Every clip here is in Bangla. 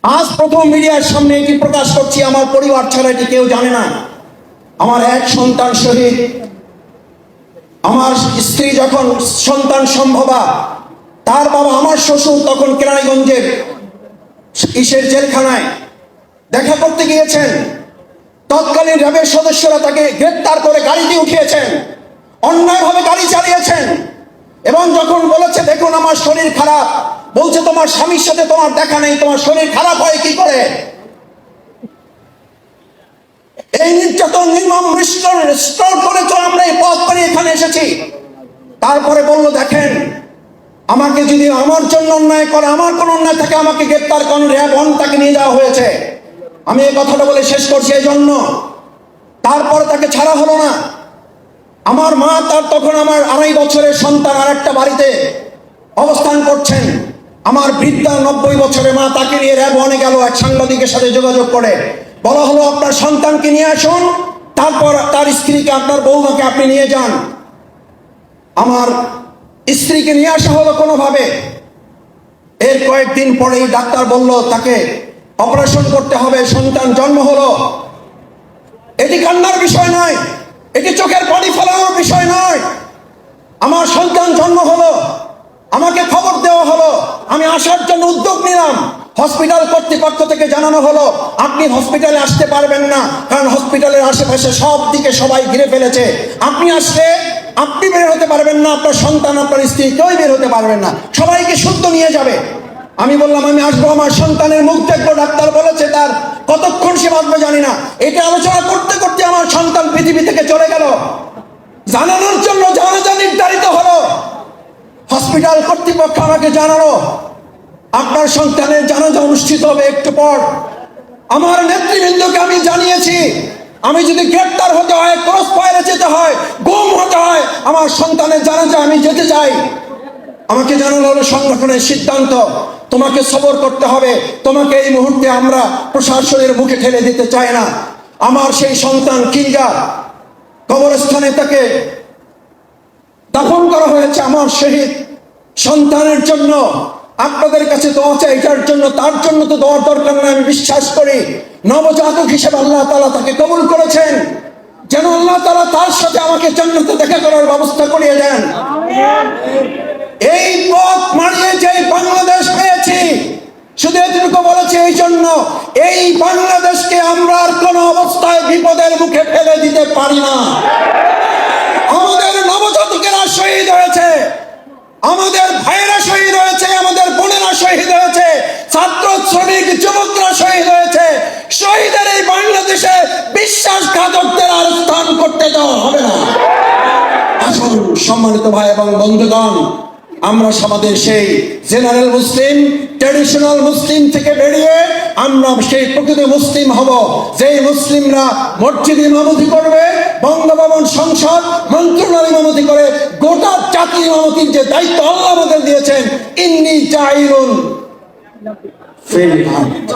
আজ প্রথম মিডিয়ার সামনে এটি প্রকাশ করছি। আমার পরিবার ছাড়া এটি কেউ জানে না। আমার এক সন্তান শহীদ। আমার স্ত্রী যখন সন্তান সম্ভবা, তার বাবা আমার শ্বশুর তখন কেরানীগঞ্জের জেলখানায় দেখা করতে গিয়েছেন। তৎকালীন র্যাবের সদস্যরা তাকে গ্রেপ্তার করে গাড়িতে উঠিয়েছেন, অন্যায়ভাবে গাড়ি চালিয়েছেন। এবং যখন বলেছে দেখুন আমার শরীর খারাপ, বলছে তোমার স্বামীর সাথে তোমার দেখা নেই, তোমার শরীর খারাপ হয় কি করে? এই নির্যাতন নির্মম রিস্টোর করে তো আমরা এই পথ করে এখানে এসেছি। তারপরে বলল দেখেন, আমাকে যদি আমার জন্য অন্যায় করে, আমার কোন অন্যায় থাকে, আমাকে গ্রেপ্তার করেন, র্যাব তাকে নিয়ে যাওয়া হয়েছে। আমি এই কথাটা বলে শেষ করছি এই জন্য। তারপরে তাকে ছাড়া হলো না। আমার মা, তার তখন আমার 2.5 বছরের সন্তান আর একটা বাড়িতে অবস্থান করছেন। আমার বৃদ্ধা 90 বছরের মা, তাকে নিয়ে র্যাব গেল। এক সাংবাদিকের সাথে যোগাযোগ করে বলা হলো আপনার সন্তানকে নিয়ে আসুন, তারপর তার স্ত্রীকে, আপনার বৌমাকে আপনি নিয়ে যান। আমার স্ত্রীকে নিয়ে আসা হলো কোনোভাবে। এর কয়েকদিন পরেই ডাক্তার বলল তাকে অপারেশন করতে হবে। সন্তান জন্ম হলো। এটি কান্নার বিষয় নয়, এটি চোখের পানি ফেলানোর বিষয় নয়। আমার সন্তান জন্ম হলো, আমাকে খবর দেওয়া হলো, আমি আসার জন্য উদ্যোগ নিলাম। হসপিটাল কর্তৃপক্ষ থেকে জানানো হলো আপনি হসপিটালে আসতে পারবেন না, কারণ হসপিটালের আশেপাশে সব দিকে সবাই ঘিরে ফেলেছে। আপনি আসলে আপনি বের হতে পারবেন না, আপনার সন্তান, আপনার স্ত্রী কেউই বের হতে পারবেন না, সবাইকে শুদ্ধ নিয়ে যাবে। আমি বললাম আমি আসবো, আমার সন্তানের মুখ দেখবো। ডাক্তার বলেছে তার কতক্ষণ সে বাঁচবে জানি না। এটা আলোচনা করতে করতে আমার সন্তান পৃথিবী থেকে চলে গেল। জানানোর জন্য জানাজা নির্ধারিত হলো। হসপিটাল কর্তৃপক্ষ আমাকে জানালো আপনার সন্তানের জানাজা অনুষ্ঠিত হবে একটু পর। আমার নেতৃবৃন্দকে আমি জানিয়েছি আমি যদি গ্রেপ্তার হতে হয়, ক্রস ফায়ারে যেতে হয়, গুম হতে হয়, আমার সন্তানের জানাজা আমি যেতে চাই। আমাকে জানানো হলো সংগঠনের সিদ্ধান্ত, তোমাকে সবর করতে হবে, তোমাকে এই মুহূর্তে আমরা প্রশাসনের মুখে ঠেলে দিতে চাই না। আমার সেই সন্তান কিলগা কবরস্থানে তাকে দাফন করা হয়েছে। আমার শহীদ সন্তানের জন্য আপনাদের কাছে দোয়া চাই, এটার জন্য তার জন্য তো দোয়ার দরকার নেই। আমি বিশ্বাস করি নবজাতক হিসেবে আল্লাহ তাআলা তাকে কবুল করেছেন, যেন আল্লাহ তাআলা তার সাথে আমাকে জান্নাতে দেখা করার ব্যবস্থা করিয়ে দেন। এই পথ মারিয়ে যে বাংলাদেশ পেয়েছি, শুধু এটুকু বলেছি এই জন্য, এই বাংলাদেশকে আমরা আর কোন অবস্থায় বিপদের মুখে ফেলে দিতে পারি না। আমাদের নবজাতকেরা শহীদ হয়েছে, আমাদের ভাইয়েরা শহীদ হয়েছে, আমাদের বোনেরা শহীদ হয়েছে, ছাত্র শ্রমিক যুবকরা শহীদ হয়েছে। শহীদের এই বাংলাদেশে বিশ্বাসঘাতকদের আর স্থান করতে দেওয়া হবে না। আসুন সম্মানিত ভাই এবং বন্ধুগণ, আমরা আমাদের সেই জেনারেল মুসলিম, ট্র্যাডিশনাল মুসলিম থেকে বেরিয়ে আমরা সেই প্রকৃত মুসলিম হব, যেই মুসলিমরা মসজিদ ইমামতি করবে, বঙ্গভবন সংসদ মন্ত্রণালয় ইমামতি করে গোটা জাতি ইমামতির যে দায়িত্ব আল্লাহ আমাদের দিয়েছেন, ইন্নী জাইলুন ফিল আরদ,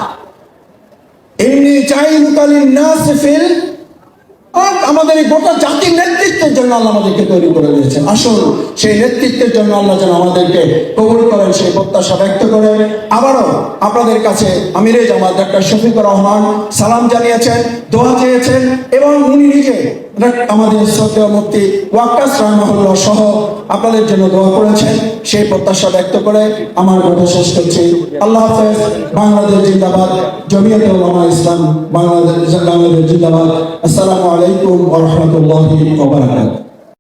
ইন্নী জাইলুকা লিন-নাস ফিল আরদ। আমাদের এই গোটা জাতির নেতৃত্বের জন্য আল্লাহ আমাদেরকে তৈরি করে দিয়েছেন। আসুন সেই নেতৃত্বের জন্য আল্লাহ যেন আমাদেরকে কবুল করেন, সেই প্রত্যাশা ব্যক্ত করে আবারও আপনাদের কাছে আমিরে জামাত ডাক্তার শফিকুর রহমান সালাম জানিয়েছেন, দোয়া চেয়েছেন এবং উনি নিজে আমাদের শ্রদ্ধেয় মুফতি ওয়াক্কাস রাহমাহুল্লাহ সহ আপনাদের জন্য দোয়া করেছেন। সেই প্রত্যাশা ব্যক্ত করে আমার কথা শেষ করছি। আল্লাহ হাফেজ। বাংলাদেশ জিন্দাবাদ, জমিয়তে উলামা ইসলাম বাংলাদেশ জিন্দাবাদ। আসসালামু আলাইকুম ওয়া রাহমাতুল্লাহি ওয়া বারাকাতুহু।